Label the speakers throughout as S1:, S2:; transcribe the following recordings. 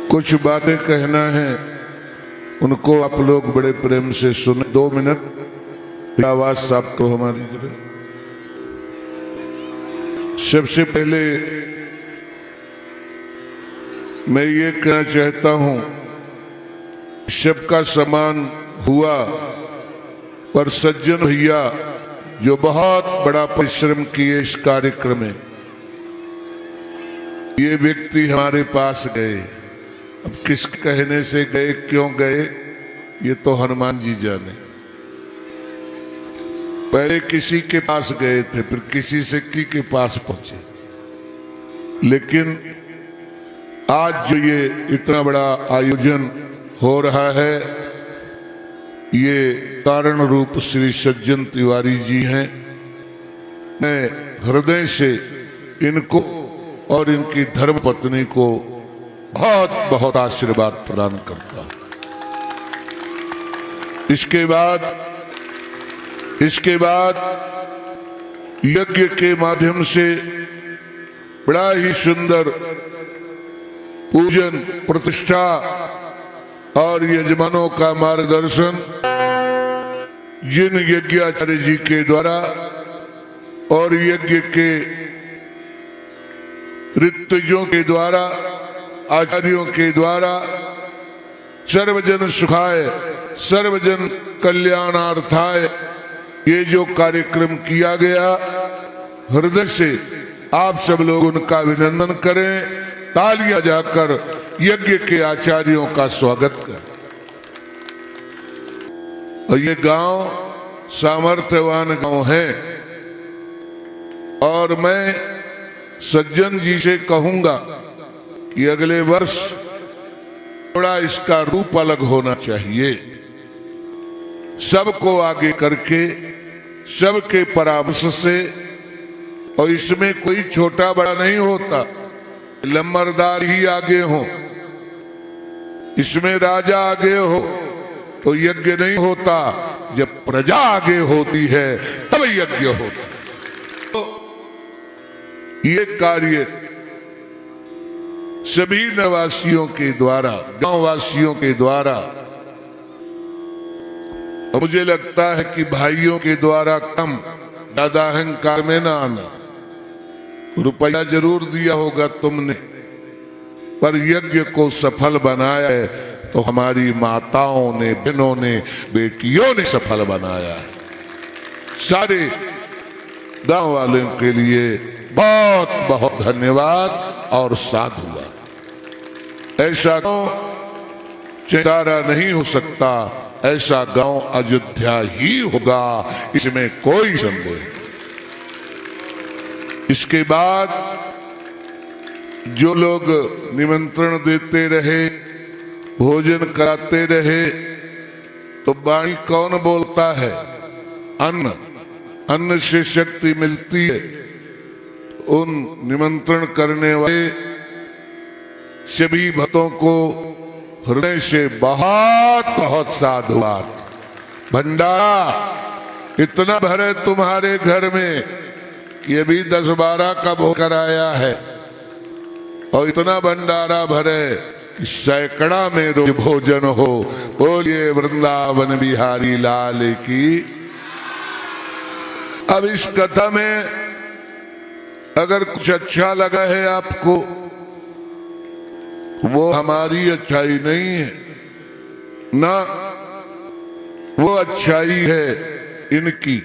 S1: कुछ बातें कहना है, उनको आप लोग बड़े प्रेम से सुने। 2 मिनट आवाज साफ करो हमारी जरा। सबसे पहले मैं ये कहना चाहता हूं, सबका सम्मान हुआ, पर सज्जन भैया जो बहुत बड़ा परिश्रम किए इस कार्यक्रम में, ये व्यक्ति हमारे पास गए। अब किस कहने से गए, क्यों गए, ये तो हनुमान जी जाने। पहले किसी के पास गए थे, फिर किसी शक्ति के पास पहुंचे, लेकिन आज जो ये इतना बड़ा आयोजन हो रहा है, ये कारण रूप श्री सज्जन तिवारी जी हैं। मैं हृदय से इनको और इनकी धर्म पत्नी को बहुत बहुत आशीर्वाद प्रदान करता हूं। इसके बाद यज्ञ के माध्यम से बड़ा ही सुंदर पूजन, प्रतिष्ठा और यजमानों का मार्गदर्शन जिन यज्ञाचार्य जी के द्वारा और यज्ञ के ऋत्विजों के द्वारा, आचार्यों के द्वारा सर्वजन सुखाय सर्वजन कल्याणार्थाय ये जो कार्यक्रम किया गया, हृदय से आप सब लोग उनका अभिनंदन करें, तालियां जाकर यज्ञ के आचार्यों का स्वागत करें। और ये गांव सामर्थ्यवान गांव है, और मैं सज्जन जी से कहूंगा कि अगले वर्ष थोड़ा इसका रूप अलग होना चाहिए। सबको आगे करके, सबके परामर्श से, और इसमें कोई छोटा बड़ा नहीं होता, लम्बरदार ही आगे हो, इसमें राजा आगे हो तो यज्ञ नहीं होता, जब प्रजा आगे होती है तब यज्ञ होता है। तो ये कार्य सभी नवासियों के द्वारा, गांव वासियों के द्वारा, मुझे लगता है कि भाइयों के द्वारा कम, ज्यादा अहंकार में ना आना। रुपया जरूर दिया होगा तुमने, पर यज्ञ को सफल बनाया है तो हमारी माताओं ने, बहनों ने, बेटियों ने सफल बनाया है। सारे गांव वालों के लिए बहुत बहुत धन्यवाद और साधुवाद। ऐसा गांव चितारा नहीं हो सकता, ऐसा गांव अयोध्या ही होगा, इसमें कोई संदेह नहीं। इसके बाद जो लोग निमंत्रण देते रहे, भोजन कराते रहे, तो वाणी कौन बोलता है? अन्न। अन्न से शक्ति मिलती है। उन निमंत्रण करने वाले सभी भक्तों को हृदय से बहुत बहुत साधुवाद। भंडारा इतना भरे तुम्हारे घर में कि अभी 10-12 का भोग कराया है, और इतना भंडारा भरे कि सैकड़ा में रोज भोजन हो। बोलिए वृंदावन बिहारी लाल की। अब इस कथा में अगर कुछ अच्छा लगा है आपको, वो हमारी अच्छाई नहीं है ना, वो अच्छाई है इनकी।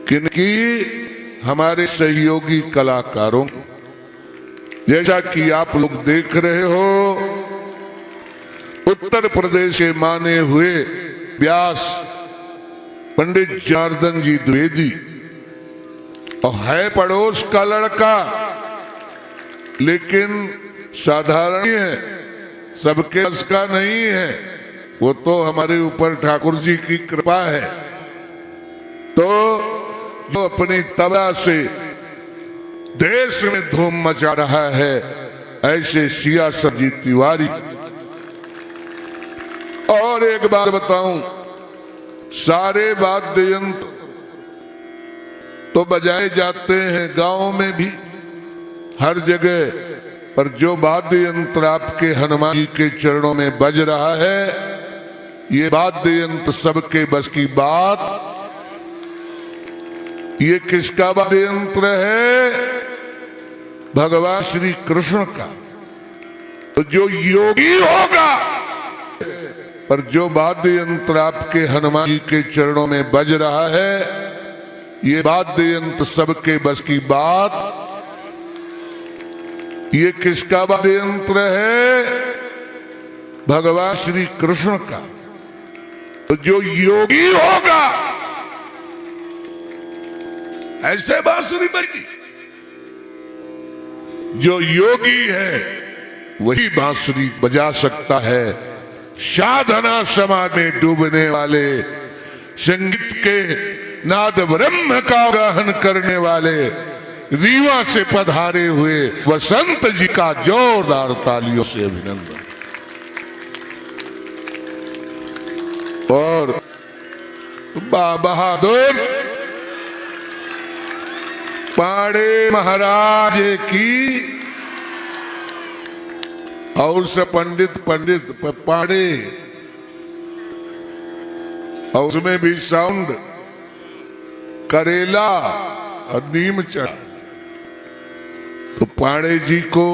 S1: किनकी? हमारे सहयोगी कलाकारों। जैसा कि आप लोग देख रहे हो, उत्तर प्रदेश के माने हुए व्यास पंडित जनार्दन जी द्विवेदी, और है पड़ोस का लड़का, लेकिन साधारण है, सबके बस का नहीं है, वो तो हमारे ऊपर ठाकुर जी की कृपा है। तो जो अपनी तबला से देश में धूम मचा रहा है, ऐसे सियासत जी तिवारी। और एक बात बताऊं, सारे वाद्य यंत्र तो बजाए जाते हैं गांव में भी, हर जगह पर जो वाद्य यंत्र आपके हनुमान जी के चरणों में बज रहा है, ये वाद्य यंत्र सबके बस की बात। ये किसका वाद्य यंत्र है? भगवान श्री कृष्ण का। तो जो योगी होगा, पर जो वाद्य यंत्र आपके हनुमान जी के चरणों में बज रहा है, ये वाद्य यंत्र सबके बस की बात। ये किसका वाद्य यंत्र है? भगवान श्री कृष्ण का। तो जो योगी होगा, ऐसे बांसुरी बजेगी। जो योगी है वही बांसुरी बजा सकता है। साधना समाधि में डूबने वाले, संगीत के नाद ब्रह्म का गाहन करने वाले, रीवा से पधारे हुए वसंत जी का जोरदार तालियों से अभिनंदन। और बहादुर पाड़े महाराज की, और से पंडित पाड़े, और उसमें भी साउंड करेला और नीम चढ़ा। तो पाड़े जी को,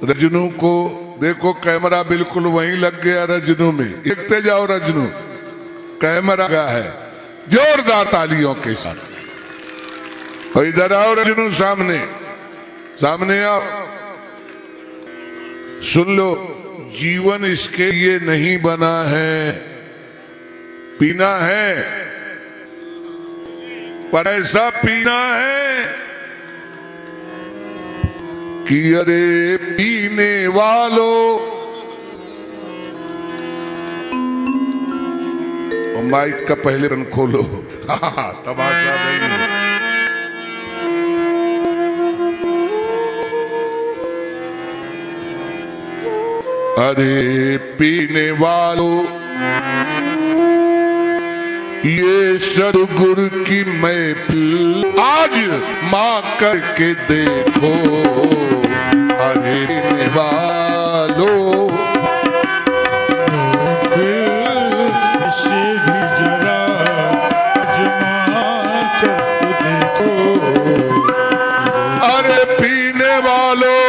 S1: रजनू को देखो, कैमरा बिल्कुल वहीं लग गया रजनू में। देखते जाओ, रजनू कैमरा का है, जोरदार तालियों के साथ। और इधर आओ रजनू, सामने आओ। सुन लो, जीवन इसके लिए नहीं बना है, पीना है, पर ऐसा पीना है कि अरे पीने वालों। और माइक का पहले रन खोलो, तमाशा नहीं। अरे पीने वालों, ये सदगुरु की महफिल आज मां करके देखो। अरे पीने वालों,
S2: इसे भी जरा आजमा कर देखो।
S1: अरे पीने वालों,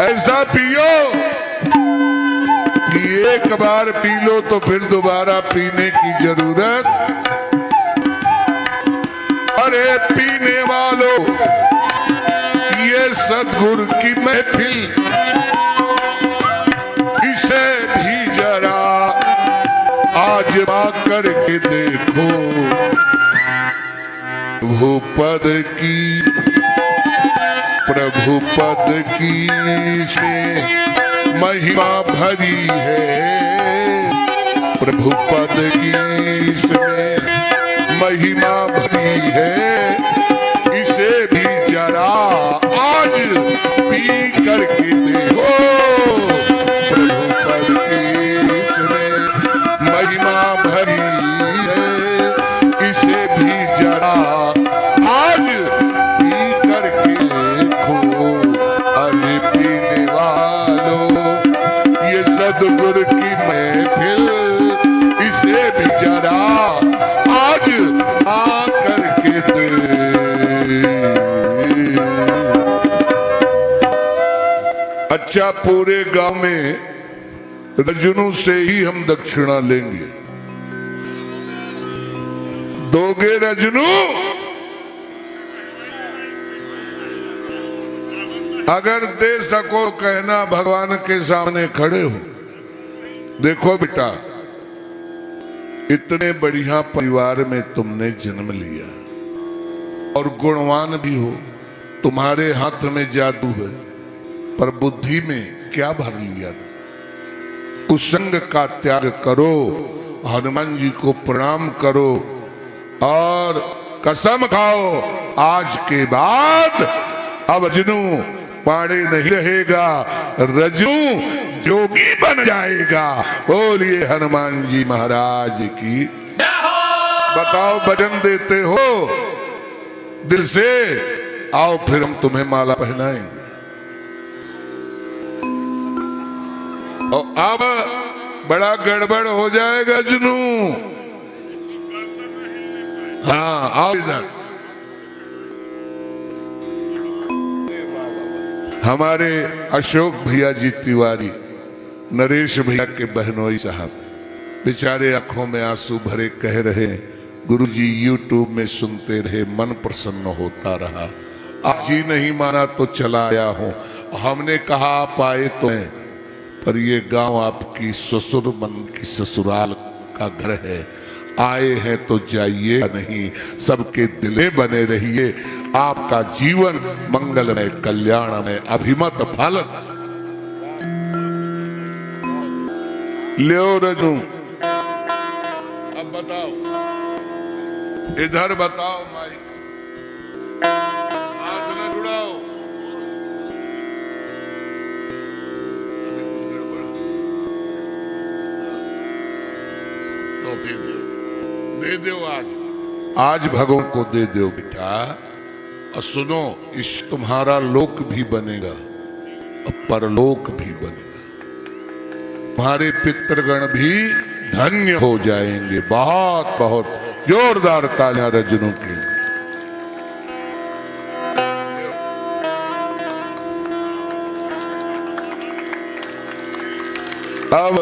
S1: ऐसा पियो कि एक बार पी लो तो फिर दोबारा पीने की जरूरत। अरे पीने वालों, ये सद्गुरु की महफिल, इसे भी जरा आजमा करके देखो। भूपद की, प्रभु पद की से महिमा भरी है। प्रभु पद की इसमें महिमा भरी है, इसे भी जरा आज पी करके देखो। प्रभु पद की इसमें महिमा भरी है, इसे भी जरा आज पी करके देखो। अरे पीने वालों, ये सद्गुरु की महफिल, इसे भी जरा आज आ करके दे। अच्छा, पूरे गांव में रजनू से ही हम दक्षिणा लेंगे। दोगे रजनू? अगर दे सको कहना, भगवान के सामने खड़े हो। देखो बेटा, इतने बढ़िया परिवार में तुमने जन्म लिया और गुणवान भी हो, तुम्हारे हाथ में जादू है, पर बुद्धि में क्या भर लिया? कुसंग का त्याग करो, हनुमान जी को प्रणाम करो और कसम खाओ, आज के बाद अब रजनू पाड़े नहीं रहेगा, रजनू जोगी बन जाएगा। बोलिए हनुमान जी महाराज की। बताओ, भजन देते हो दिल से आओ फिर हम तुम्हें माला पहनाएंगे। और अब बड़ा गड़बड़ हो जाएगा जनू। हाँ आओ इधर। हमारे अशोक भैया जी तिवारी, नरेश भैया के बहनोई साहब बेचारे आंखों में आंसू भरे कह रहे, गुरुजी यूट्यूब में सुनते रहे, मन प्रसन्न होता रहा। आज ही नहीं माना तो चला आया हूं। हमने कहा आप आए तो हैं, पर ये गांव आपकी ससुर मन की ससुराल का घर है। आए हैं तो जाइए नहीं, सबके दिले बने रहिए। आपका जीवन मंगलमय कल्याणमय अभिमत फल। लियो रजू, अब बताओ, इधर बताओ माई, हाथ न जुड़ाओ। तो दे दो आज भगवान को दे दो बेटा। और सुनो, इस तुम्हारा लोक भी बनेगा और परलोक भी बनेगा। तुम्हारे पितृगण भी धन्य हो जाएंगे। बहुत बहुत जोरदार तालियां रजनों के लिए। अब